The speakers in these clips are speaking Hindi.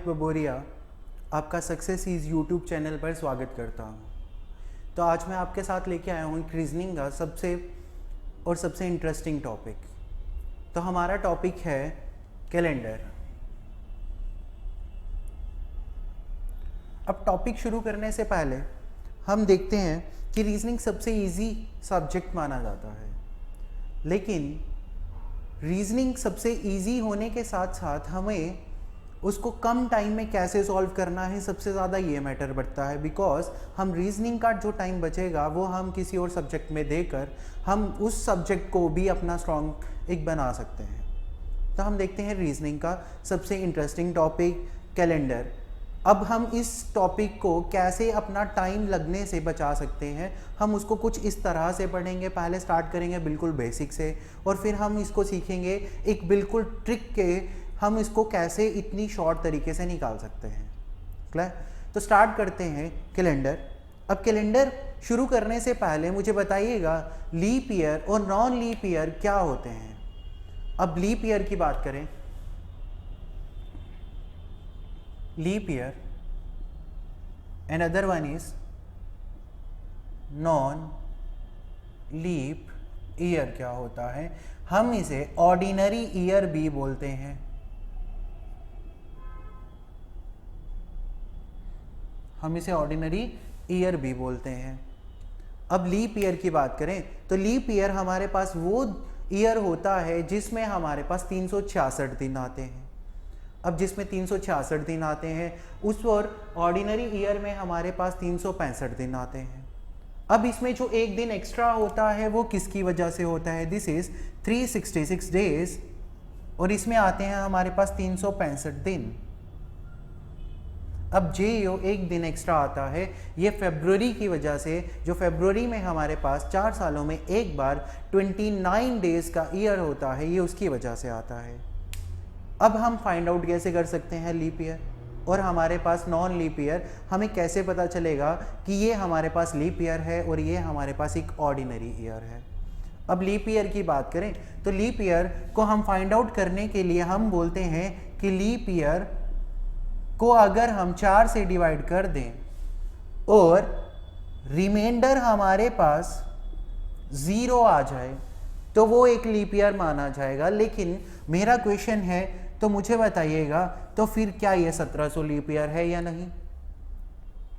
बबोरिया आपका सक्सेस इज़ यूट्यूब चैनल पर स्वागत करता हूँ। तो आज मैं आपके साथ लेके आया हूँ एक रीजनिंग का सबसे इंटरेस्टिंग टॉपिक। तो हमारा टॉपिक है कैलेंडर। अब टॉपिक शुरू करने से पहले हम देखते हैं कि रीजनिंग सबसे इजी सब्जेक्ट माना जाता है, लेकिन रीजनिंग सबसे इजी होने के साथ साथ हमें उसको कम टाइम में कैसे सॉल्व करना है सबसे ज़्यादा ये मैटर बढ़ता है। बिकॉज हम रीजनिंग का जो टाइम बचेगा वो हम किसी और सब्जेक्ट में देकर हम उस सब्जेक्ट को भी अपना स्ट्रॉन्ग एक बना सकते हैं। तो हम देखते हैं रीजनिंग का सबसे इंटरेस्टिंग टॉपिक कैलेंडर। अब हम इस टॉपिक को कैसे अपना टाइम लगने से बचा सकते हैं, हम उसको कुछ इस तरह से पढ़ेंगे। पहले स्टार्ट करेंगे बिल्कुल बेसिक से और फिर हम इसको सीखेंगे एक बिल्कुल ट्रिक के हम इसको कैसे इतनी शॉर्ट तरीके से निकाल सकते हैं। क्लियर? तो स्टार्ट करते हैं कैलेंडर। अब कैलेंडर शुरू करने से पहले मुझे बताइएगा लीप ईयर और नॉन लीप ईयर क्या होते हैं। अब लीप ईयर की बात करें, leap year and other one is non leap year क्या होता है, हम इसे ऑर्डिनरी ईयर भी बोलते हैं। हम इसे ऑर्डिनरी ईयर भी बोलते हैं। अब लीप ईयर की बात करें तो लीप ईयर हमारे पास वो ईयर होता है जिसमें हमारे पास 366 दिन आते हैं। अब जिसमें 366 दिन आते हैं उस और ऑर्डिनरी ईयर में हमारे पास 365 दिन आते हैं। अब इसमें जो एक दिन एक्स्ट्रा होता है वो किसकी वजह से होता है, दिस इज 366 डेज और इसमें आते हैं हमारे पास 365 दिन। अब जो एक दिन एक्स्ट्रा आता है ये फरवरी की वजह से, जो फरवरी में हमारे पास 4 सालों में एक बार 29 डेज का ईयर होता है, ये उसकी वजह से आता है। अब हम फाइंड आउट कैसे कर सकते हैं लीप ईयर और हमारे पास नॉन लीप ईयर, हमें कैसे पता चलेगा कि ये हमारे पास लीप ईयर है और ये हमारे पास एक ऑर्डिनरी ईयर है। अब लीप ईयर की बात करें तो लीप ईयर को हम फाइंड आउट करने के लिए हम बोलते हैं कि लीप ईयर को अगर हम 4 से डिवाइड कर दें और रिमाइंडर हमारे पास 0 आ जाए तो वो एक लीप ईयर माना जाएगा। लेकिन मेरा क्वेश्चन है तो मुझे बताइएगा तो फिर क्या ये 1700 लीप ईयर है या नहीं।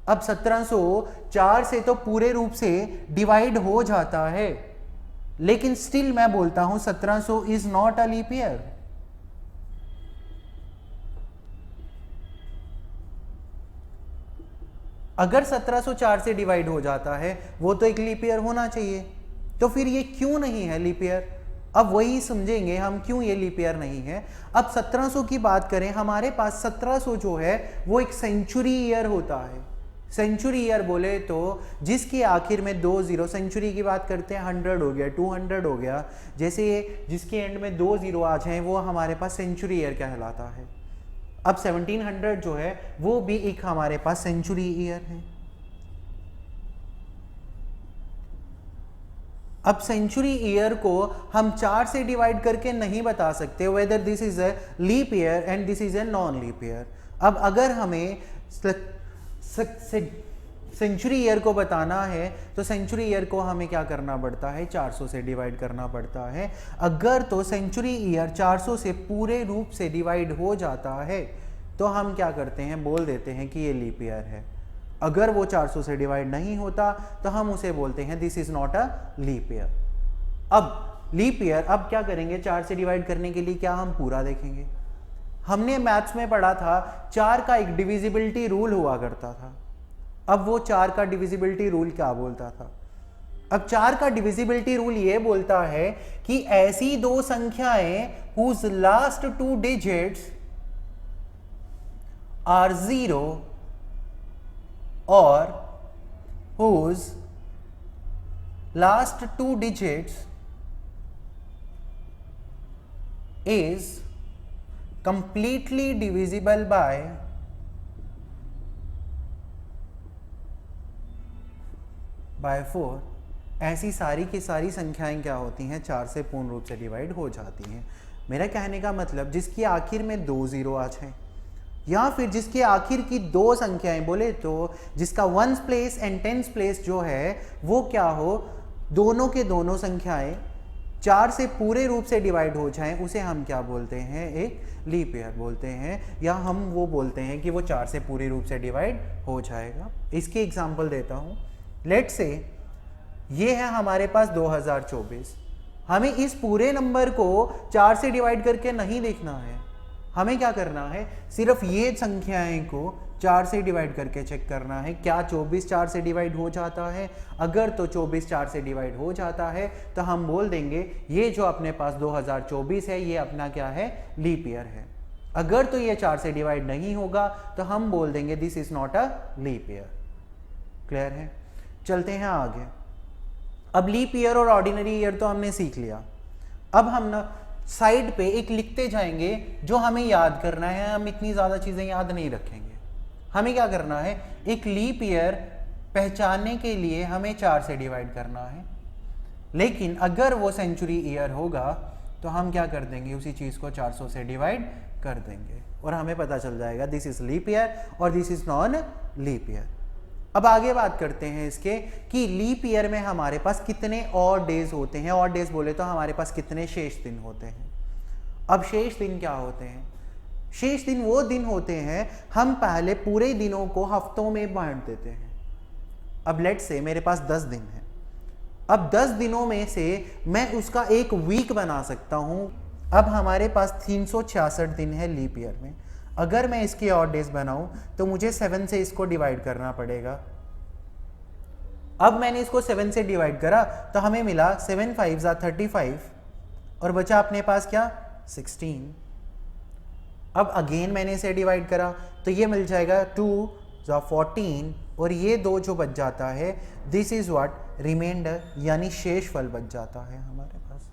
अब 1700 4 से तो पूरे रूप से डिवाइड हो जाता है, लेकिन स्टिल मैं बोलता हूं 1700 is not a leap year. अगर 1704 से डिवाइड हो जाता है वो तो एक लीप ईयर होना चाहिए, तो फिर ये क्यों नहीं है लीप ईयर। अब वही समझेंगे हम क्यों ये लीप ईयर नहीं है। अब 1700 की बात करें, हमारे पास 1700 जो है वो एक सेंचुरी ईयर होता है। सेंचुरी ईयर बोले तो जिसके आखिर में 2 जीरो, सेंचुरी की बात करते हैं 100 हो गया, 200 हो गया, जैसे जिसके एंड में 2 जीरो आ जाए वो हमारे पास सेंचुरी ईयर कहलाता है। अब 1700 जो है वो भी एक हमारे पास सेंचुरी ईयर है। अब सेंचुरी ईयर को हम 4 से डिवाइड करके नहीं बता सकते whether this is a leap year and this is a non leap year. अब अगर हमें सेंचुरी ईयर को बताना है तो सेंचुरी ईयर को हमें क्या करना पड़ता है, 400 से डिवाइड करना पड़ता है। अगर तो सेंचुरी ईयर 400 से पूरे रूप से डिवाइड हो जाता है तो हम क्या करते हैं, बोल देते हैं कि ये लीप ईयर है। अगर वो 400 से डिवाइड नहीं होता तो हम उसे बोलते हैं this is not a leap year. अब लीप ईयर अब क्या करेंगे, 4 से डिवाइड करने के लिए क्या हम पूरा देखेंगे। हमने मैथ्स में पढ़ा था 4 का एक डिविजिबिलिटी रूल हुआ करता था। अब वो 4 का डिविजिबिलिटी रूल क्या बोलता था, अब 4 का डिविजिबिलिटी रूल ये बोलता है कि ऐसी दो संख्याएं whose लास्ट 2 डिजिट्स आर 0 और whose last 2 digits is completely divisible by 4, ऐसी सारी की सारी संख्याएं क्या होती हैं, 4 से पूर्ण रूप से डिवाइड हो जाती हैं। मेरा कहने का मतलब जिसकी आखिर में 2 जीरो आ जाए या फिर जिसके आखिर की दो संख्याएं बोले तो जिसका ones place and tens place जो है वो क्या हो, दोनों के दोनों संख्याएं 4 से पूरे रूप से डिवाइड हो जाएं, उसे हम क्या बोलते हैं, एक लीप ईयर बोलते हैं, या हम वो बोलते हैं कि वो 4 से पूरे रूप से डिवाइड हो जाएगा। इसकी एग्जांपल देता हूं। लेट्स से ये है हमारे पास 2024। हमें इस पूरे नंबर को 4 से डिवाइड करके नहीं देखना है, हमें क्या करना है, सिर्फ ये संख्याएं को 4 से डिवाइड करके चेक करना है, क्या 24 4 से डिवाइड हो जाता है। अगर तो 24 4 से डिवाइड हो जाता है तो हम बोल देंगे ये जो अपने पास 2024 है ये अपना क्या है, लीप ईयर है। अगर तो ये 4 से डिवाइड नहीं होगा तो हम बोल देंगे this is not a leap year. Clear है? चलते हैं आगे। अब लीप ईयर और ऑर्डिनरी ईयर तो हमने सीख लिया। अब हम ना साइड पे एक लिखते जाएंगे जो हमें याद करना है। हम इतनी ज़्यादा चीज़ें याद नहीं रखेंगे। हमें क्या करना है, एक लीप ईयर पहचानने के लिए हमें 4 से डिवाइड करना है, लेकिन अगर वो सेंचुरी ईयर होगा तो हम क्या कर देंगे, उसी चीज़ को 400 से डिवाइड कर देंगे और हमें पता चल जाएगा दिस इज लीप ईयर और this is non leap year. अब आगे बात करते हैं इसके कि लीप ईयर में हमारे पास कितने और डेज होते हैं। और डेज बोले तो हमारे पास कितने शेष दिन होते हैं। अब शेष दिन क्या होते हैं? शेष दिन वो दिन होते हैं, हम पहले पूरे दिनों को हफ्तों में बांट देते हैं। अब लेट से मेरे पास 10 दिन है। अब 10 दिनों में से मैं उसका एक वीक बना सकता हूं। अब हमारे पास 366 दिन है लीप ईयर में। अगर मैं इसके और डेज बनाऊं तो मुझे 7 से इसको डिवाइड करना पड़ेगा। अब मैंने इसको 7 से डिवाइड करा तो हमें मिला 7 5 35 और बचा अपने पास क्या, 16। अब अगेन मैंने इसे डिवाइड करा तो ये मिल जाएगा 2 14 और ये 2 जो बच जाता है दिस इज व्हाट रिमाइंडर, यानी शेष फल बच जाता है हमारे पास।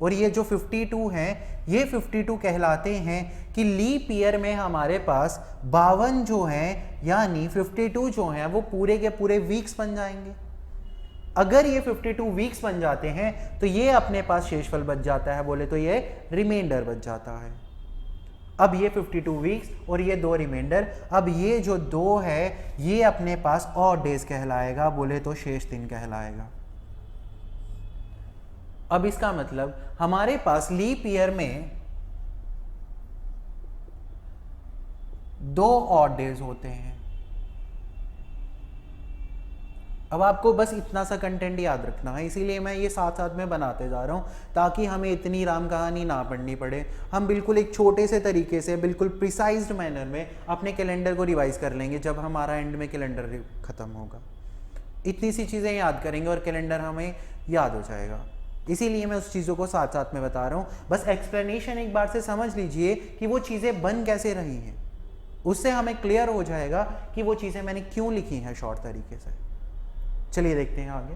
और ये जो 52 हैं ये 52 कहलाते हैं कि लीप ईयर में हमारे पास 52 जो हैं, यानी 52 जो हैं वो पूरे के पूरे वीक्स बन जाएंगे। अगर ये 52 वीक्स बन जाते हैं तो ये अपने पास शेषफल बच जाता है, बोले तो ये रिमाइंडर बच जाता है। अब ये 52 वीक्स और ये 2 रिमाइंडर, अब ये जो 2 है ये अपने पास और डेज कहलाएगा, बोले तो शेष दिन कहलाएगा। अब इसका मतलब हमारे पास लीप ईयर में 2 ऑड डेज होते हैं। अब आपको बस इतना सा कंटेंट याद रखना है, इसीलिए मैं ये साथ साथ में बनाते जा रहा हूं ताकि हमें इतनी राम कहानी ना पढ़नी पड़े। हम बिल्कुल एक छोटे से तरीके से बिल्कुल प्रिसाइज्ड मैनर में अपने कैलेंडर को रिवाइज कर लेंगे जब हमारा एंड में कैलेंडर खत्म होगा। इतनी सी चीज़ें याद करेंगे और कैलेंडर हमें याद हो जाएगा। इसीलिए मैं उस चीज़ों को साथ साथ में बता रहा हूँ। बस एक्सप्लेनेशन एक बार से समझ लीजिए कि वो चीज़ें बन कैसे रही हैं, उससे हमें क्लियर हो जाएगा कि वो चीज़ें मैंने क्यों लिखी हैं शॉर्ट तरीके से। चलिए देखते हैं आगे।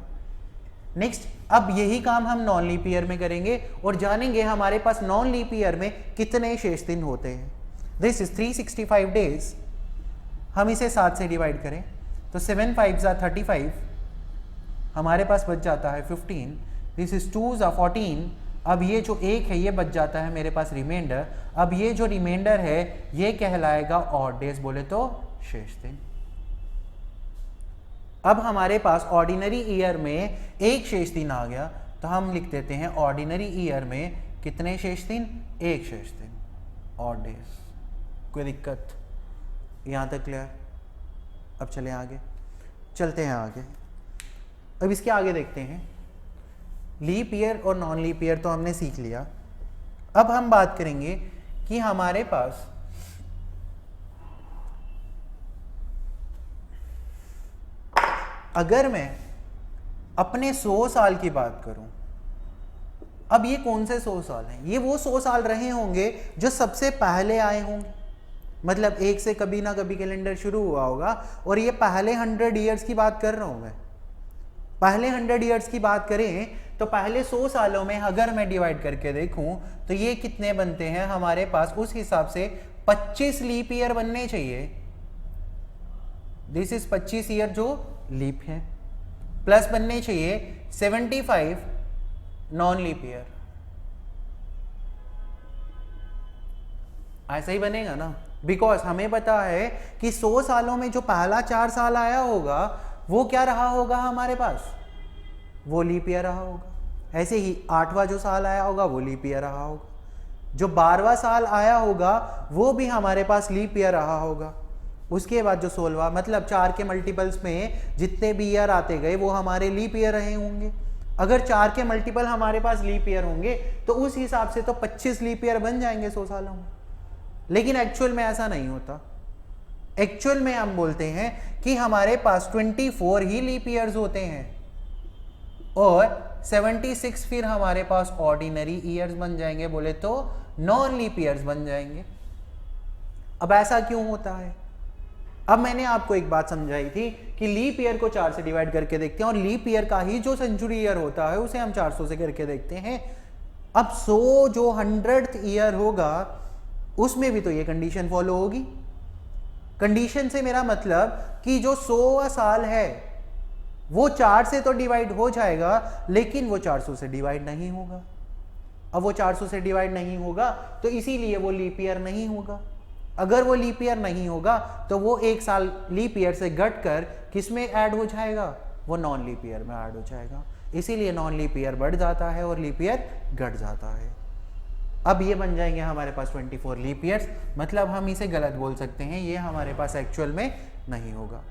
नेक्स्ट, अब यही काम हम नॉन लीप ईयर में करेंगे और जानेंगे हमारे पास नॉन लीप ईयर में कितने शेष दिन होते हैं। This is 365 days. हम इसे 7 से डिवाइड करें तो 7 5 35, हमारे पास बच जाता है 15। This is 2 14। अब ये जो 1 है ये बच जाता है मेरे पास रिमाइंडर। अब ये जो रिमाइंडर है ये कहलाएगा ऑड डेज, बोले तो शेष दिन। अब हमारे पास ऑर्डिनरी ईयर में एक शेष दिन आ गया तो हम लिख देते हैं ऑर्डिनरी ईयर में कितने शेष दिन, एक शेष दिन, ऑड डेज। कोई दिक्कत यहाँ तक क्लियर? अब चलें आगे, चलते हैं आगे। अब इसके आगे देखते हैं। लीप ईयर और नॉन लीप ईयर तो हमने सीख लिया। अब हम बात करेंगे कि हमारे पास अगर मैं अपने 100 साल की बात करूं, अब ये कौन से 100 साल हैं? ये वो 100 साल रहे होंगे जो सबसे पहले आए होंगे। मतलब एक से कभी ना कभी कैलेंडर शुरू हुआ होगा और ये पहले 100 ईयर्स की बात कर रहा हूं मैं। पहले 100 ईयर्स की बात करें तो पहले 100 सालों में अगर मैं डिवाइड करके देखूं तो ये कितने बनते हैं हमारे पास, उस हिसाब से 25 लीप ईयर बनने चाहिए। दिस इज 25 ईयर जो लीप है, प्लस बनने चाहिए 75 नॉन लीप ईयर। ऐसा ही बनेगा ना, बिकॉज हमें पता है कि 100 सालों में जो पहला 4 साल आया होगा वो क्या रहा होगा हमारे पास, वो लीप ईयर रहा होगा। ऐसे ही 8वां जो साल आया होगा वो लीप ईयर रहा होगा, जो 12वां साल आया होगा वो भी हमारे पास लीप ईयर रहा होगा। उसके बाद जो 16वां, मतलब 4 के मल्टीपल्स में जितने भी ईयर आते गए वो हमारे लीप ईयर रहे होंगे। अगर 4 के मल्टीपल हमारे पास लीप ईयर होंगे तो उस हिसाब से तो 25 लीप ईयर बन जाएंगे 100 सालों में। लेकिन एक्चुअल में ऐसा नहीं होता। एक्चुअल में हम बोलते हैं कि हमारे पास 24 ही लीप ईयर्स होते हैं और 76 फिर हमारे पास ऑर्डिनरी ईयर्स बन जाएंगे, बोले तो नॉन लीप ईयर्स बन जाएंगे। अब ऐसा क्यों होता है? अब मैंने आपको एक बात समझाई थी कि लीप ईयर को 4 से डिवाइड करके देखते हैं और लीप ईयर का ही जो सेंचुरी ईयर होता है उसे हम 400 से करके देखते हैं। अब 100 जो 100th ईयर होगा उसमें भी तो ये कंडीशन फॉलो होगी। कंडीशन से मेरा मतलब कि जो 100वां साल है वो 4 से तो डिवाइड हो जाएगा लेकिन वो 400 से डिवाइड नहीं होगा। अब वो 400 से डिवाइड नहीं होगा तो इसीलिए वो लीप ईयर नहीं होगा। अगर वो लीप ईयर नहीं होगा तो वो एक साल लीप ईयर से घट कर किस में ऐड हो जाएगा, वो नॉन लीप ईयर में ऐड हो जाएगा। इसीलिए नॉन लीप ईयर बढ़ जाता है और लीप ईयर घट जाता है। अब ये बन जाएंगे हमारे पास 24 लीप ईयर्स, मतलब हम इसे गलत बोल सकते हैं, ये हमारे पास एक्चुअल में नहीं होगा।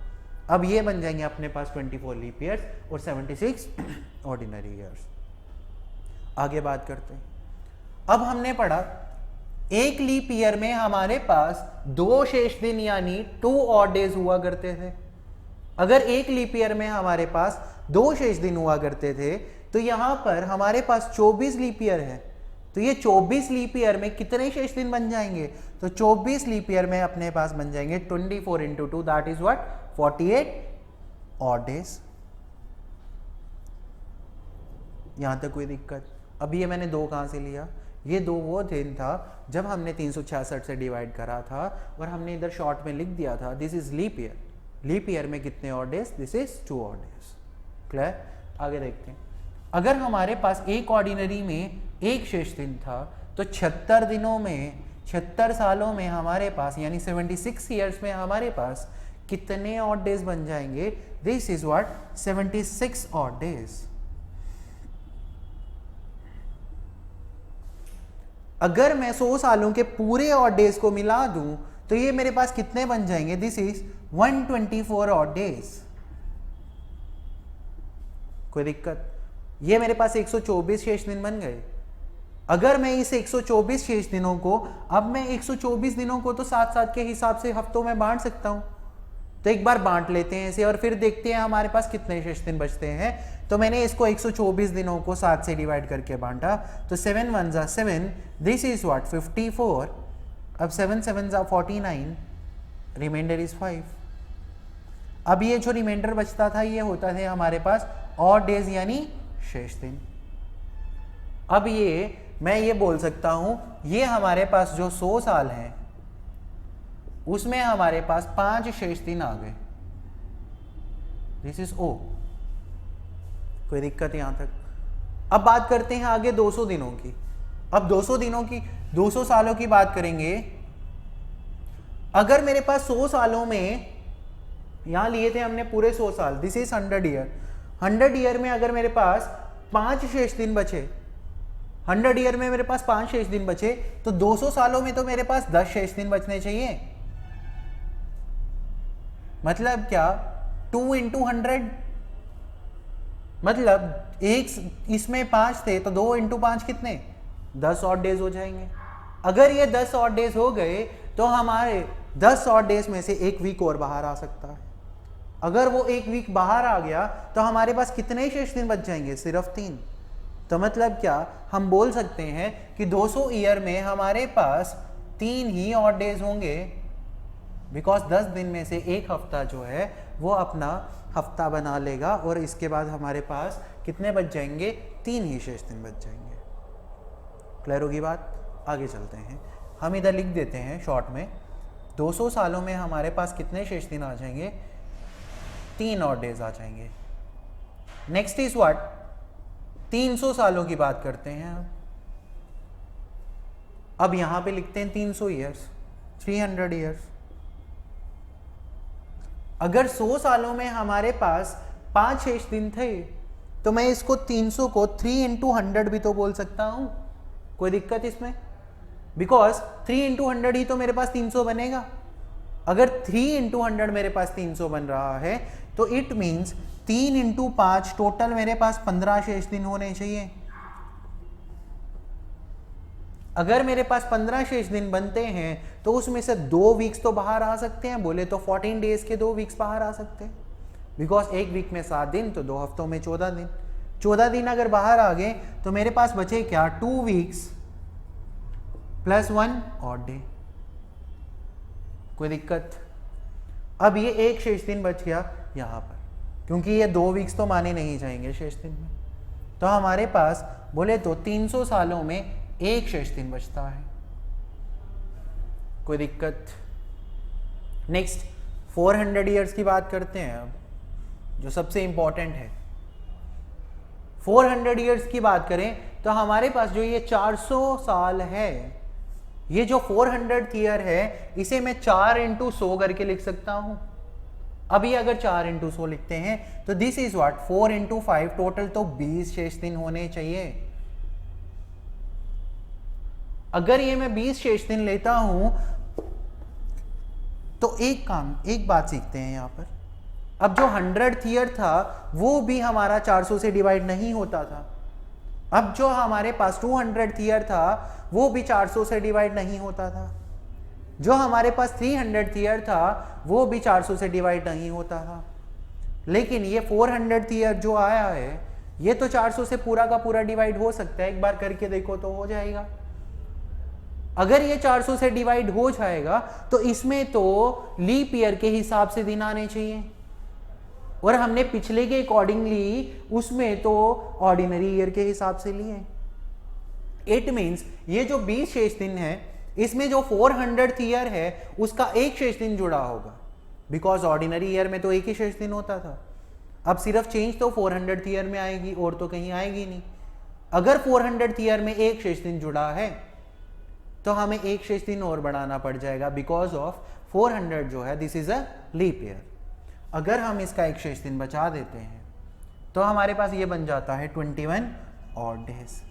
अब ये बन जाएंगे अपने पास 24 लीप ईयर्स और 76 ऑर्डिनरी ईयर्स। आगे बात करते हैं। अब हमने पढ़ा एक लीप ईयर में हमारे पास 2 शेष दिन यानी 2 ऑड डेज हुआ करते थे। अगर एक लीप ईयर में हमारे पास 2 शेष दिन हुआ करते थे तो यहां पर हमारे पास 24 लीप ईयर है, तो ये 24 लीप ईयर में कितने शेष दिन बन जाएंगे, तो 24 लीप ईयर में अपने पास बन जाएंगे 24 into 2 that is what 48 odd days. यहां तक कोई दिक्कत? अब ये मैंने 2 कहां से लिया, ये 2 वो दिन था जब हमने 366 से डिवाइड करा था और हमने इधर शॉर्ट में लिख दिया था this is leap year. Leap year में कितने odd days, this is 2 odd days. Clear? आगे देखते हैं। अगर हमारे पास एक ऑर्डिनरी में एक शेष दिन था तो 76 दिनों में 76 सालों में हमारे पास यानी 76 ईयर्स में हमारे पास कितने ऑड डेज बन जाएंगे, this is what 76 odd days. अगर मैं 100 सालों के पूरे ऑड डेज को मिला दूं तो ये मेरे पास कितने बन जाएंगे, दिस इज 124 ऑड डेज। कोई दिक्कत? ये मेरे पास 124 शेष दिन बन गए। अगर मैं इस 124 शेष दिनों को, अब मैं 124 दिनों को तो 7-7 के हिसाब से हफ्तों में बांट सकता हूं, तो एक बार बांट लेते हैं इसे और फिर देखते हैं हमारे पास कितने शेष दिन बचते हैं। तो मैंने इसको 124 दिनों को 7 से डिवाइड करके बांटा तो 7 1 जा 7, दिस इज व्हाट 54। अब 7 7 जा 49, रिमाइंडर इज 5। अब ये जो रिमाइंडर बचता था ये होता है हमारे पास ऑड डेज यानी शेष दिन। अब ये मैं ये बोल सकता हूं ये हमारे पास जो 100 साल हैं उसमें हमारे पास 5 शेष दिन आ गए, दिस इज ओ। कोई दिक्कत यहां तक? अब बात करते हैं आगे 200 दिनों की। अब 200 दिनों की 200 सालों की बात करेंगे। अगर मेरे पास 100 सालों में, यहां लिए थे हमने पूरे 100 साल, दिस इज 100 ईयर। 100 ईयर में अगर मेरे पास 5 शेष दिन बचे, 100 ईयर में मेरे पास 5 शेष दिन बचे तो 200 सालों में तो मेरे पास 10 शेष दिन बचने चाहिए। मतलब क्या 2 into 100, मतलब एक इसमें 5 थे तो 2 into 5 कितने 10 ऑड डेज हो जाएंगे। अगर ये 10 ऑड डेज हो गए तो हमारे 10 ऑड डेज में से एक वीक और बाहर आ सकता है। अगर वो एक वीक बाहर आ गया तो हमारे पास कितने शेष दिन बच जाएंगे, सिर्फ 3। तो मतलब क्या हम बोल सकते हैं कि 200 ईयर में हमारे पास 3 ही ऑड डेज होंगे, बिकॉज 10 दिन में से एक हफ्ता जो है वो अपना हफ्ता बना लेगा और इसके बाद हमारे पास कितने बच जाएंगे, 3 ही शेष दिन बच जाएंगे। क्लियर होगी बात? आगे चलते हैं। हम इधर लिख देते हैं शॉर्ट में 200 सालों में हमारे पास कितने शेष दिन आ जाएंगे, 3 ऑड डेज आ जाएंगे। नेक्स्ट इज व्हाट 300 सालों की बात करते हैं। अब यहां पे लिखते हैं 300 ईयर्स, 300 ईयर्स। अगर 100 सालों में हमारे पास 5 शेष दिन थे तो मैं इसको 300 को 3 इंटू 100 भी तो बोल सकता हूं, कोई दिक्कत इसमें? बिकॉज 3 इंटू 100 ही तो मेरे पास 300 बनेगा। अगर 3 इंटू 100 मेरे पास 300 बन रहा है तो इट मीन्स 3 इंटू 5 टोटल मेरे पास 15 शेष दिन होने चाहिए। अगर मेरे पास 15 शेष दिन बनते हैं तो उसमें से 2 वीक्स तो बाहर आ सकते हैं, बोले तो 14 डेज के 2 वीक्स बाहर आ सकते हैं। बिकॉज एक वीक में 7 दिन तो 2 हफ्तों में 14 दिन। 14 दिन अगर बाहर आ गए तो मेरे पास बचे क्या? 2 वीक्स प्लस 1 ऑड डे। कोई दिक्कत? अब ये एक शेष दिन बच गया यहां पर, क्योंकि ये 2 वीक्स तो माने नहीं जाएंगे शेष दिन में। तो हमारे पास बोले तो 300 सालों में एक शेष दिन बचता है। कोई दिक्कत? नेक्स्ट 400 ईयर्स की बात करते हैं अब, जो सबसे इंपॉर्टेंट है। 400 ईयर्स की बात करें तो हमारे पास जो ये 400 साल है, ये जो 400 ईयर है, इसे मैं 4 इंटू 100 करके लिख सकता हूं। अभी अगर 4 इंटू 100 लिखते हैं तो this is what 4 into 5, total तो 20 शेष दिन होने चाहिए। अगर ये मैं 20 शेष दिन लेता हूं तो एक बात सीखते हैं यहां पर। अब जो 100th ईयर था वो भी हमारा 400 से डिवाइड नहीं होता था। अब जो हमारे पास 200th ईयर था वो भी 400 से डिवाइड नहीं होता था। जो हमारे पास 300th ईयर था वो भी 400 से डिवाइड नहीं होता था। लेकिन ये 400th ईयर जो आया है ये तो 400 से पूरा का पूरा डिवाइड हो सकता है। एक बार करके देखो तो हो जाएगा। अगर ये 400 से डिवाइड हो जाएगा तो इसमें तो लीप ईयर के हिसाब से दिन आने चाहिए, और हमने पिछले के अकॉर्डिंगली उसमें तो ऑर्डिनरी ईयर के हिसाब से लिए। इट मींस ये जो 20 शेष दिन है इसमें जो 400th ईयर है उसका एक शेष दिन जुड़ा होगा, बिकॉज ऑर्डिनरी ईयर में तो एक ही शेष दिन होता था। अब सिर्फ चेंज तो 400th ईयर में आएगी और तो कहीं आएगी नहीं। अगर 400th ईयर में एक शेष दिन जुड़ा है तो हमें एक शेष दिन और बढ़ाना पड़ जाएगा, बिकॉज ऑफ 400 जो है this is a leap year. अगर हम इसका एक शेष दिन बचा देते हैं तो हमारे पास ये बन जाता है 21 ऑड डेज।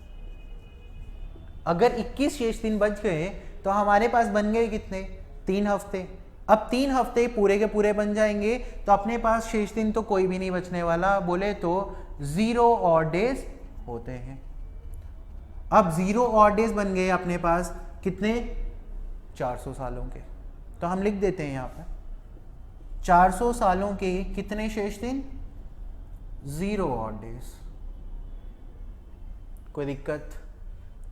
अगर 21 शेष दिन बच गए तो हमारे पास बन गए कितने? 3 हफ्ते। अब 3 हफ्ते पूरे के पूरे बन जाएंगे तो अपने पास शेष दिन तो कोई भी नहीं बचने वाला, बोले तो 0 ऑड डेज होते हैं। अब 0 ऑड डेज बन गए अपने पास कितने? 400 सालों के। तो हम लिख देते हैं यहां पर 400 सालों के कितने शेष दिन? 0 ऑड डेज। कोई दिक्कत?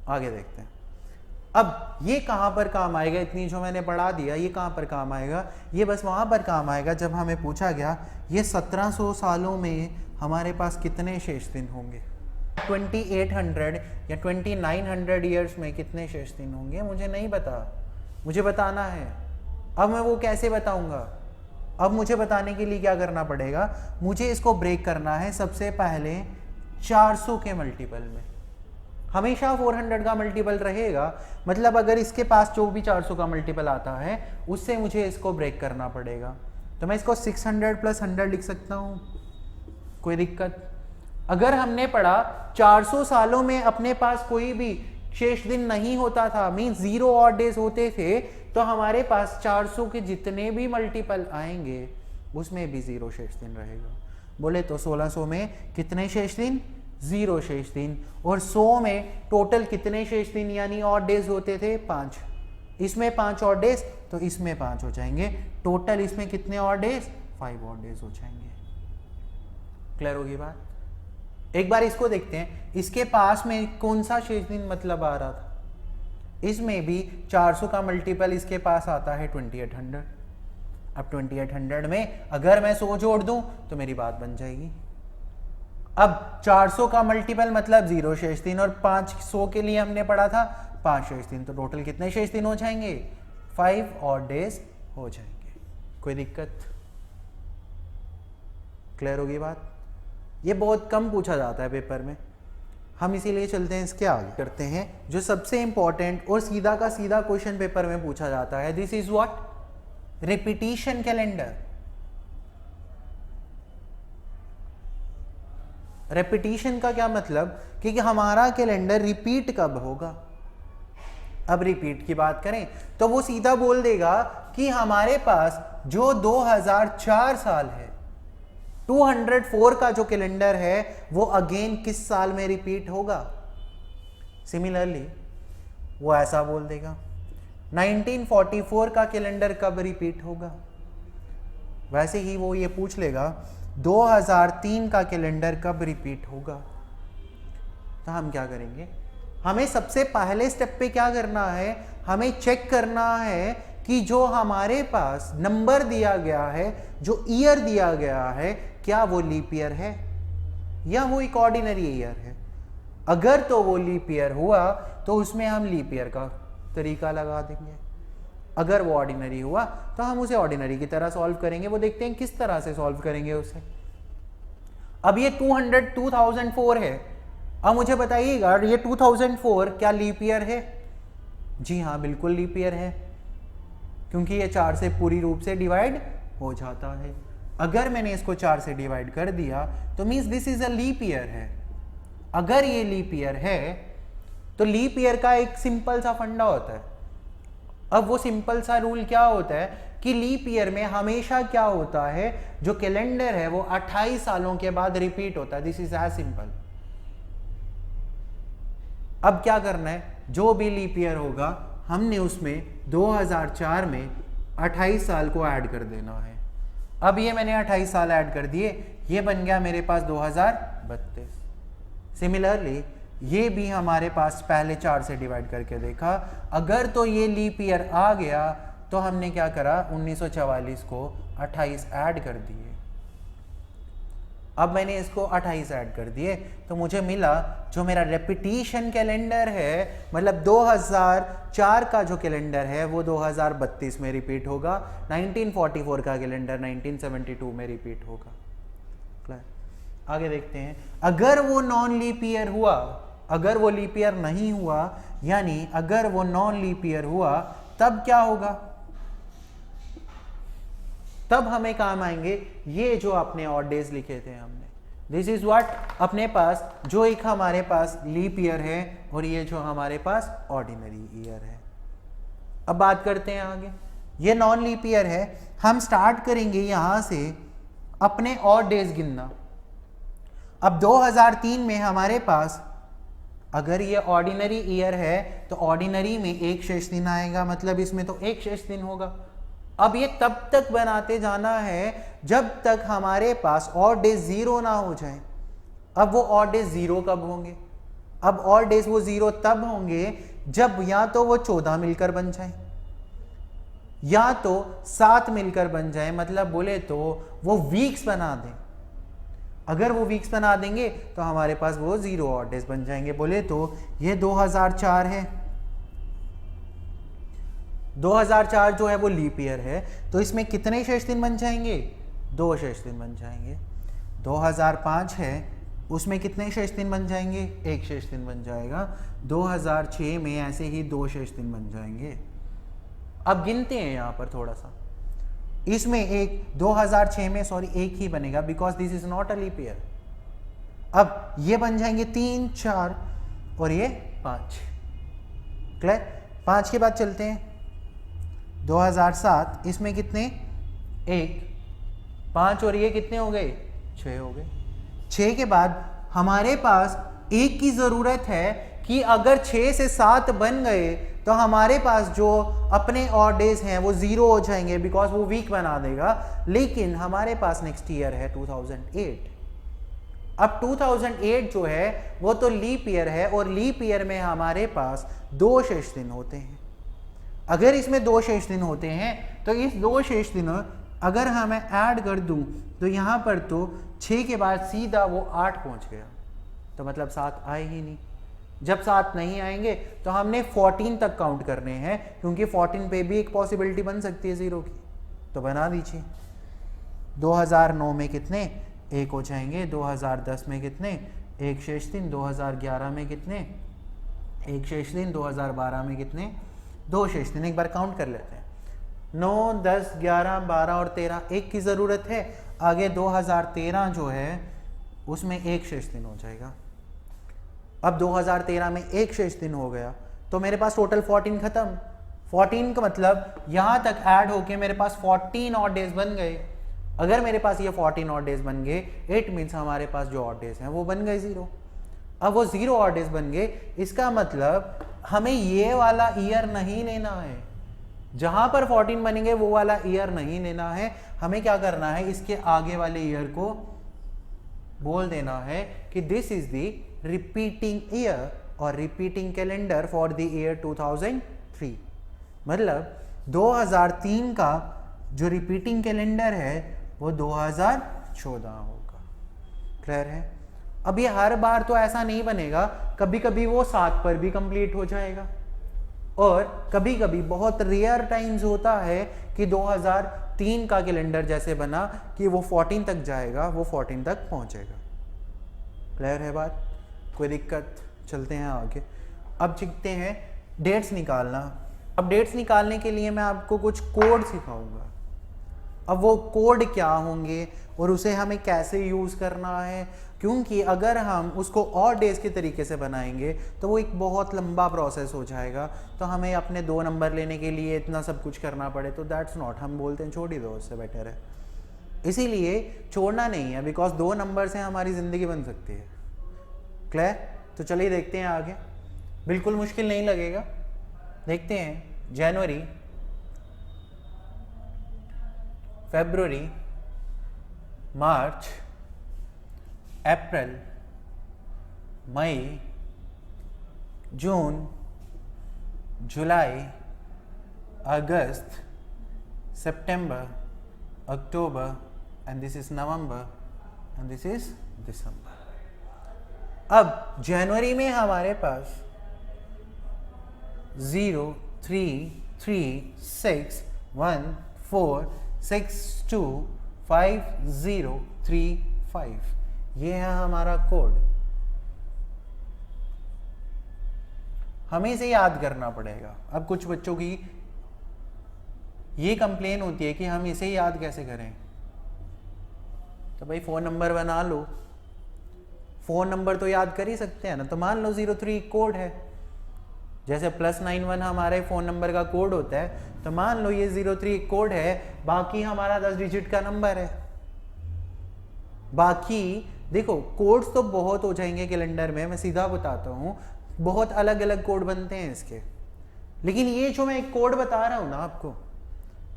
आगे देखते हैं। अब ये कहां पर काम आएगा? इतनी जो मैंने बढ़ा दिया ये कहां पर काम आएगा? ये बस वहां पर काम आएगा जब हमें पूछा गया ये 1700 सालों में हमारे पास कितने शेष दिन होंगे। 2800 या 2900 ईयर्स में कितने शेष दिन होंगे मुझे नहीं पता, मुझे बताना है। अब मैं वो कैसे बताऊंगा? अब मुझे बताने के लिए क्या करना पड़ेगा? मुझे इसको ब्रेक करना है सबसे पहले 400 के मल्टीपल में। हमेशा 400 का मल्टीपल रहेगा, मतलब अगर इसके पास जो भी 400 का मल्टीपल आता है उससे मुझे इसको ब्रेक करना पड़ेगा। तो मैं इसको 600 प्लस 100 लिख सकता हूँ, कोई दिक्कत? अगर हमने पढ़ा 400 सालों में अपने पास कोई भी शेष दिन नहीं होता था, मीन्स 0 ऑड डेज होते थे, तो हमारे पास 400 के जितने भी मल्टीपल आएंगे उसमें भी 0 शेष दिन रहेगा। बोले तो 1600 में कितने शेष दिन? 0 शेष दिन। और 100 में टोटल कितने शेष दिन यानी ऑड डेज होते थे? 5। इसमें 5 ऑड डेज तो इसमें 5 हो जाएंगे, टोटल इसमें कितने ऑड डेज? 5 ऑड डेज हो जाएंगे। क्लियर होगी बात? एक बार इसको देखते हैं, इसके पास में कौन सा शेष दिन मतलब आ रहा था? इसमें भी 400 का मल्टीपल इसके पास आता है 2800। अब 2800 में अगर मैं 100 जोड़ दूं तो मेरी बात बन जाएगी। अब 400 का मल्टीपल मतलब 0 शेष दिन, और 500 के लिए हमने पढ़ा था 5 शेष दिन, तो टोटल कितने शेष दिन हो जाएंगे? 5 ऑड डेज हो जाएंगे। कोई दिक्कत? क्लियर होगी बात? ये बहुत कम पूछा जाता है पेपर में। हम इसीलिए चलते हैं इसके आगे, करते हैं जो सबसे इंपॉर्टेंट और सीधा का सीधा क्वेश्चन पेपर में पूछा जाता है। This is what? Repetition calendar. Repetition का क्या मतलब कि हमारा कैलेंडर रिपीट कब होगा। अब रिपीट की बात करें तो वो सीधा बोल देगा कि हमारे पास जो 2004 साल है, 204 का जो कैलेंडर है वो अगेन किस साल में रिपीट होगा। सिमिलरली वो ऐसा बोल देगा 1944 का कैलेंडर कब रिपीट होगा। वैसे ही वो ये पूछ लेगा 2003 का कैलेंडर कब रिपीट होगा। तो हम क्या करेंगे, हमें सबसे पहले स्टेप पे क्या करना है, हमें चेक करना है कि जो हमारे पास नंबर दिया गया है, जो ईयर दिया गया है, क्या वो लीप ईयर है या वो एक ऑर्डिनरी ईयर है। अगर तो वो लीप ईयर हुआ तो उसमें हम लीप ईयर का तरीका लगा देंगे, अगर वो ऑर्डिनरी हुआ तो हम उसे ऑर्डिनरी की तरह सॉल्व करेंगे। वो देखते हैं किस तरह से सॉल्व करेंगे उसे। अब ये 2004 है। अब मुझे बताइएगा ये 2004 क्या लीप ईयर है? जी हाँ, बिल्कुल लीप ईयर है, क्योंकि ये 4 से पूरी रूप से डिवाइड हो जाता है। अगर मैंने इसको 4 से डिवाइड कर दिया तो means this is a leap year है। अगर ये लीप ईयर है तो लीप ईयर का एक सिंपल सा फंडा होता है। अब वो सिंपल सा रूल क्या होता है कि लीप ईयर में हमेशा क्या होता है, जो कैलेंडर है वो 28 सालों के बाद रिपीट होता है। This is as simple. अब क्या करना है, जो भी लीप ईयर होगा हमने उसमें 2004 में 28 साल को ऐड कर देना है। अब ये मैंने 28 साल ऐड कर दिए, ये बन गया मेरे पास 2032। सिमिलरली ये भी हमारे पास पहले 4 से डिवाइड करके देखा, अगर तो ये लीप ईयर आ गया तो हमने क्या करा, 1944 को 28 ऐड कर दिए। अब मैंने इसको 28 ऐड कर दिए तो मुझे मिला जो मेरा रेपिटिशन कैलेंडर है, मतलब 2004 का जो कैलेंडर है वो 2032 में रिपीट होगा, 1944 का कैलेंडर 1972 में रिपीट होगा। आगे देखते हैं, अगर वो नॉन लीप ईयर हुआ, अगर वो लीप ईयर नहीं हुआ, यानी अगर वो नॉन लीप ईयर हुआ तब क्या होगा, तब हमें काम आएंगे ये जो अपने ऑड डेज लिखे थे हमने। दिस इज व्हाट, अपने पास जो एक हमारे पास लीप ईयर है और ये जो हमारे पास ऑर्डिनरी ईयर है। अब बात करते हैं आगे, ये नॉन लीप ईयर है, हम स्टार्ट करेंगे यहां से अपने ऑड डेज गिनना। अब 2003 में हमारे पास अगर ये ऑर्डिनरी ईयर है तो ऑर्डिनरी में एक शेष दिन आएगा, मतलब इसमें तो एक शेष दिन होगा। अब ये तब तक बनाते जाना है जब तक हमारे पास ऑड डेज 0 ना हो जाए। अब वो ऑड डेज 0 कब होंगे, अब ऑड डेज वो 0 तब होंगे जब या तो वो 14 मिलकर बन जाए या तो 7 मिलकर बन जाए, मतलब बोले तो वो वीक्स बना दें। अगर वो वीक्स बना देंगे तो हमारे पास वो 0 ऑड डेज बन जाएंगे। बोले तो ये 2004 है, 2004 जो है वो लीप ईयर है, तो इसमें कितने शेष दिन बन जाएंगे, 2 शेष दिन बन जाएंगे। 2005 है, उसमें कितने शेष दिन बन जाएंगे, 1 शेष दिन बन जाएगा। 2006 में ऐसे ही 2 शेष दिन बन जाएंगे। अब गिनते हैं यहाँ पर थोड़ा सा, इसमें एक 2006 में सॉरी एक ही बनेगा because this is not a leap year. अब ये बन जाएंगे 3, 4 और ये 5। क्लियर। 5 के बाद चलते हैं 2007, इसमें कितने, 1, 5 और ये कितने हो गए, 6 हो गए। 6 के बाद हमारे पास एक की जरूरत है कि अगर 6 से 7 बन गए तो हमारे पास जो अपने ऑड डेज हैं वो 0 हो जाएंगे बिकॉज वो वीक बना देगा। लेकिन हमारे पास नेक्स्ट ईयर है 2008। अब 2008 जो है वो तो लीप ईयर है और लीप ईयर में हमारे पास 2 शेष दिन होते हैं। अगर इसमें 2 शेष दिन होते हैं तो इस 2 शेष दिनों अगर मैं ऐड कर दूं तो यहाँ पर तो 6 के बाद सीधा वो 8 पहुँच गया, तो मतलब 7 आए ही नहीं। जब 7 नहीं आएंगे तो हमने 14 तक काउंट करने हैं, क्योंकि 14 पे भी एक पॉसिबिलिटी बन सकती है 0 की, तो बना दीजिए। 2009 में कितने, 1 हो जाएंगे। 2010 में कितने, एक शेष दिन 2011 में कितने, एक शेष दिन 2012 में कितने, 2 शेष दिन। एक बार काउंट कर लेते हैं, 9, 10, 11, 12 और 13, एक की ज़रूरत है। आगे 2013 जो है उसमें एक शेष दिन हो जाएगा। अब 2013 में एक शेष दिन हो गया तो मेरे पास टोटल 14 खत्म। 14 का मतलब यहाँ तक ऐड होके मेरे पास 14 ऑड डेज बन गए। अगर मेरे पास ये 14 ऑड डेज बन गए, इट मीन्स हमारे पास जो ऑड डेज हैं वो बन गए 0। अब वो 0 ऑड डेज बन गए, इसका मतलब हमें ये वाला ईयर नहीं लेना है, जहां पर 14 बनेंगे वो वाला ईयर नहीं लेना है। हमें क्या करना है, इसके आगे वाले ईयर को बोल देना है कि this is the repeating year और repeating calendar for the year 2003। मतलब 2003 का जो रिपीटिंग कैलेंडर है वो 2014 होगा। क्लियर है? अब ये हर बार तो ऐसा नहीं बनेगा, कभी कभी वो 7 पर भी कंप्लीट हो जाएगा और कभी कभी बहुत रेयर टाइम्स होता है कि 2003 का कैलेंडर जैसे बना कि वो 14 तक जाएगा, वो 14 तक पहुंचेगा। क्लियर है बात? कोई दिक्कत? चलते हैं आगे। अब सीखते हैं डेट्स निकालना। अब डेट्स निकालने के लिए मैं आपको कुछ कोड सिखाऊंगा। अब वो कोड क्या होंगे और उसे हमें कैसे यूज़ करना है, क्योंकि अगर हम उसको और डेज के तरीके से बनाएंगे तो वो एक बहुत लंबा प्रोसेस हो जाएगा, तो हमें अपने 2 नंबर लेने के लिए इतना सब कुछ करना पड़े तो दैट्स नॉट, हम बोलते हैं छोड़ ही दो, उससे बेटर है। इसीलिए छोड़ना नहीं है, बिकॉज 2 नंबर से हमारी ज़िंदगी बन सकती है। क्लियर? तो चलिए देखते हैं आगे। बिल्कुल मुश्किल नहीं लगेगा। देखते हैं जनवरी, फरवरी, मार्च, अप्रैल, मई, जून, जुलाई, अगस्त, सितंबर, अक्टूबर, and this is November, and this is December. अब जनवरी में हमारे पास 0, 3, 3, 6, 1, 4, 6, 2, 5, 0, 3, 5, ये है हमारा कोड। हमें इसे याद करना पड़ेगा। अब कुछ बच्चों की ये कंप्लेन होती है कि हम इसे याद कैसे करें, तो भाई फ़ोन नंबर बना लो। फ़ोन नंबर तो याद कर ही सकते हैं ना, तो मान लो 03 कोड है, जैसे +91 हमारे फ़ोन नंबर का कोड होता है, तो मान लो ये 03 कोड है, बाकी हमारा 10 डिजिट का नंबर है। बाकी देखो कोड्स तो बहुत हो जाएंगे कैलेंडर में, मैं सीधा बताता हूँ, बहुत अलग अलग कोड बनते हैं इसके। लेकिन ये जो मैं एक कोड बता रहा हूँ ना आपको,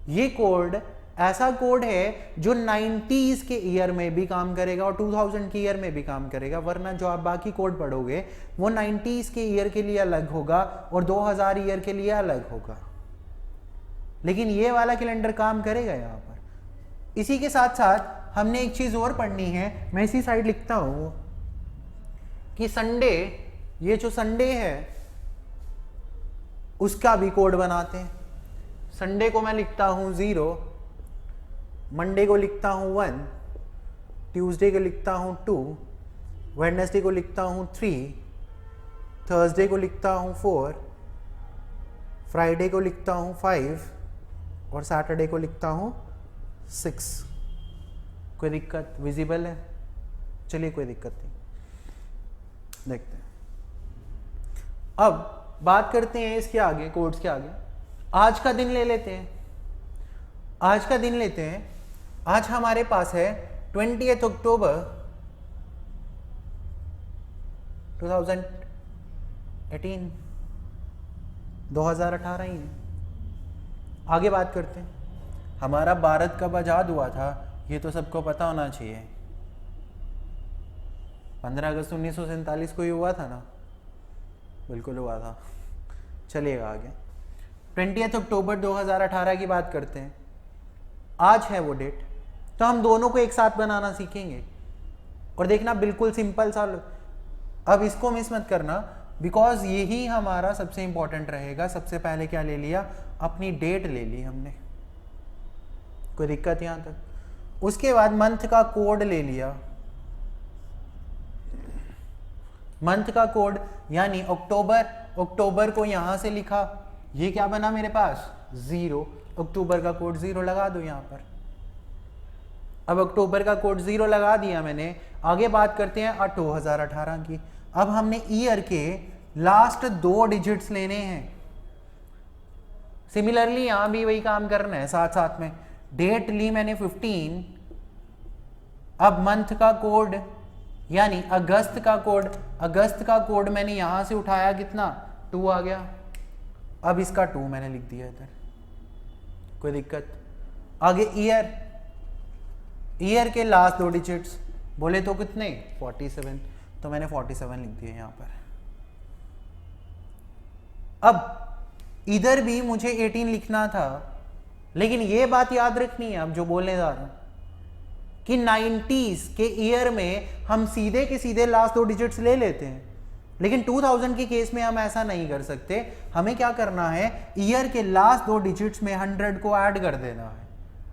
ये कोड ऐसा कोड है जो 90s के ईयर में भी काम करेगा और 2000 के ईयर में भी काम करेगा, वरना जो आप बाकी कोड पढ़ोगे वो 90s के ईयर के लिए अलग होगा और 2000 ईयर के लिए अलग होगा। लेकिन ये वाला कैलेंडर काम करेगा यहाँ पर। इसी के साथ साथ हमने एक चीज़ और पढ़नी है, मैं इसी साइड लिखता हूँ कि संडे, ये जो संडे है उसका भी कोड बनाते हैं। संडे को मैं लिखता हूँ 0, मंडे को लिखता हूँ 1, ट्यूसडे को लिखता हूँ 2, वेडनेसडे को लिखता हूँ 3, थर्सडे को लिखता हूँ 4, फ्राइडे को लिखता हूँ 5 और सैटरडे को लिखता हूँ 6। कोई दिक्कत? विजिबल है? चलिए कोई दिक्कत नहीं, देखते हैं। अब बात करते हैं इसके आगे, कोड्स के आगे। आज का दिन ले लेते हैं। आज का दिन लेते हैं। आज हमारे पास है 20 अक्टूबर 2018, 2018 ही है। आगे बात करते हैं। हमारा भारत कब आज़ाद हुआ था, ये तो सबको पता होना चाहिए। 15 अगस्त 1947 को ही हुआ था ना? बिल्कुल हुआ था। चलिएगा आगे। 20 अक्टूबर 2018 की बात करते हैं। आज है वो डेट, तो हम दोनों को एक साथ बनाना सीखेंगे और देखना बिल्कुल सिंपल सा। अब इसको मिस मत करना, बिकॉज यही हमारा सबसे इंपॉर्टेंट रहेगा। सबसे पहले क्या ले लिया? अपनी डेट ले ली हमने। कोई दिक्कत यहाँ तक? उसके बाद मंथ का कोड ले लिया। मंथ का कोड यानी अक्टूबर, अक्टूबर को यहां से लिखा, ये क्या बना मेरे पास 0, अक्टूबर का कोड 0 लगा दो यहां पर। अब अक्टूबर का कोड 0 लगा दिया मैंने। आगे बात करते हैं 2018 की। अब हमने ईयर के लास्ट 2 डिजिट्स लेने हैं। सिमिलरली यहां भी वही काम करना है, साथ साथ में डेट ली मैंने 15। अब मंथ का कोड यानी अगस्त का कोड, अगस्त का कोड मैंने यहां से उठाया, कितना 2 आ गया। अब इसका 2 मैंने लिख दिया इधर, कोई दिक्कत। आगे ईयर, ईयर के लास्ट 2 डिजिट्स बोले तो कितने 47, तो मैंने 47 लिख दिया यहां पर। अब इधर भी मुझे 18 लिखना था, लेकिन ये बात याद रखनी है अब जो बोलने जा रहा हूं कि 90s के ईयर में हम सीधे के सीधे लास्ट 2 डिजिट्स ले लेते हैं, लेकिन 2000 के केस में हम ऐसा नहीं कर सकते। हमें क्या करना है, ईयर के लास्ट 2 डिजिट्स में 100 को ऐड कर देना है।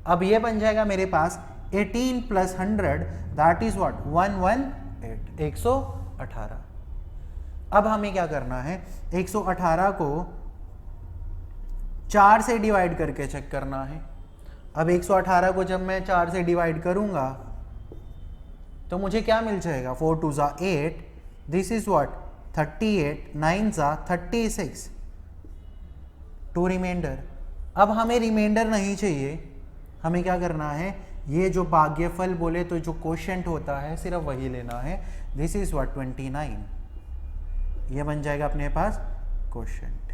अब ये बन जाएगा मेरे पास 18 प्लस 100 दैट इज व्हाट 118, 118। अब हमें क्या करना है, 118 को 4 से डिवाइड करके चेक करना है। अब 118 को जब मैं 4 से डिवाइड करूंगा तो मुझे क्या मिल जाएगा, 4 2 ज़ा 8, दिस इज व्हाट 38, 9 ज़ा 36, 2 रिमाइंडर। अब हमें रिमाइंडर नहीं चाहिए, हमें क्या करना है, ये जो भाग्यफल बोले तो जो क्वोशिएंट होता है सिर्फ वही लेना है। दिस इज व्हाट 29, ये बन जाएगा अपने पास क्वोशिएंट।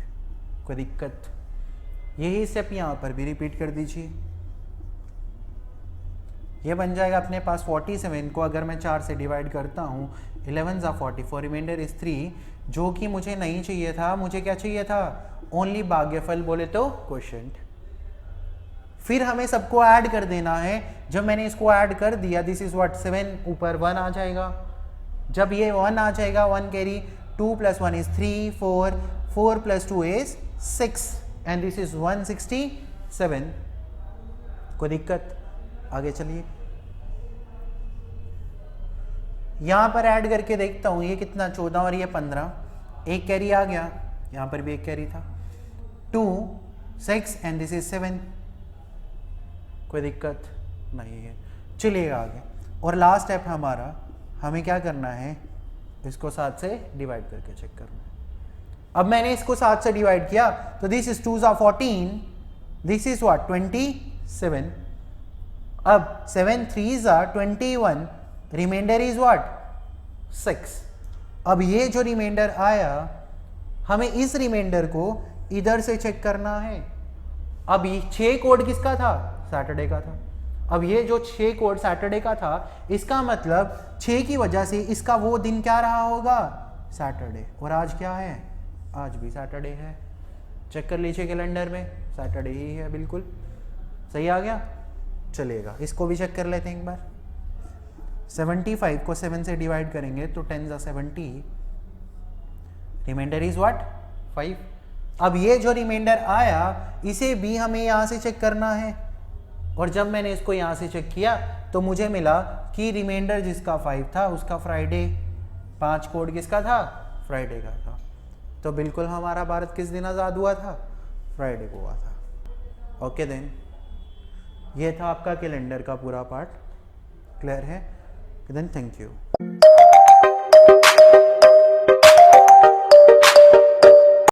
कोई दिक्कत, यही स्टेप यहाँ पर भी रिपीट कर दीजिए। ये बन जाएगा अपने पास 47 को अगर मैं 4 से डिवाइड करता हूँ, 11 ज़ा 44, रिमाइंडर इज 3, जो कि मुझे नहीं चाहिए था। मुझे क्या चाहिए था, ओनली भाग्यफल बोले तो क्वोशिएंट। फिर हमें सबको ऐड कर देना है। जब मैंने इसको ऐड कर दिया, दिस इज व्हाट 7, ऊपर 1 आ जाएगा। जब ये 1 आ जाएगा, 1 carry, 2 + 1 is 3, 4, 4 + 2 is 6 and this is 167। कोई दिक्कत, आगे चलिए। यहां पर ऐड करके देखता हूं, ये कितना 14 और ये 15, एक कैरी आ गया, यहां पर भी एक कैरी था, 2 6 एंड दिस इज 7। कोई दिक्कत नहीं है, चलिएगा आगे। और लास्ट स्टेप हमारा, हमें क्या करना है, इसको 7 से डिवाइड करके चेक करना है। अब मैंने इसको 7 से डिवाइड किया तो दिस इज 2 ज़ा 14, दिस इज व्हाट 27। अब 7 3 ज़ा 21, रिमाइंडर इज व्हाट 6। अब ये जो रिमाइंडर आया, हमें इस रिमाइंडर को इधर से चेक करना है। अब ये 6 कोड किसका था, सैटरडे का था। अब ये जो 6 कोड सैटरडे का था, इसका मतलब 6 की वजह से इसका वो दिन क्या रहा होगा, सैटरडे। और आज क्या है, आज भी सैटरडे है। चेक कर लीजिए कैलेंडर में, सैटरडे ही है, बिल्कुल सही आ गया। चलेगा, इसको भी चेक कर लेते हैं एक बार। 75 को 7 से डिवाइड करेंगे तो 10 ज़ा 70, रिमाइंडर इज व्हाट 5। अब ये जो रिमाइंडर आया, इसे भी हमें यहाँ से चेक करना है। और जब मैंने इसको यहाँ से चेक किया तो मुझे मिला कि रिमाइंडर जिसका 5 था उसका फ्राइडे, 5 कोड किसका था, फ्राइडे का था। तो बिल्कुल हमारा भारत किस दिन आज़ाद हुआ था, फ्राइडे को हुआ था। ओके देन, ये था आपका कैलेंडर का पूरा पार्ट। क्लियर है? Then thank you.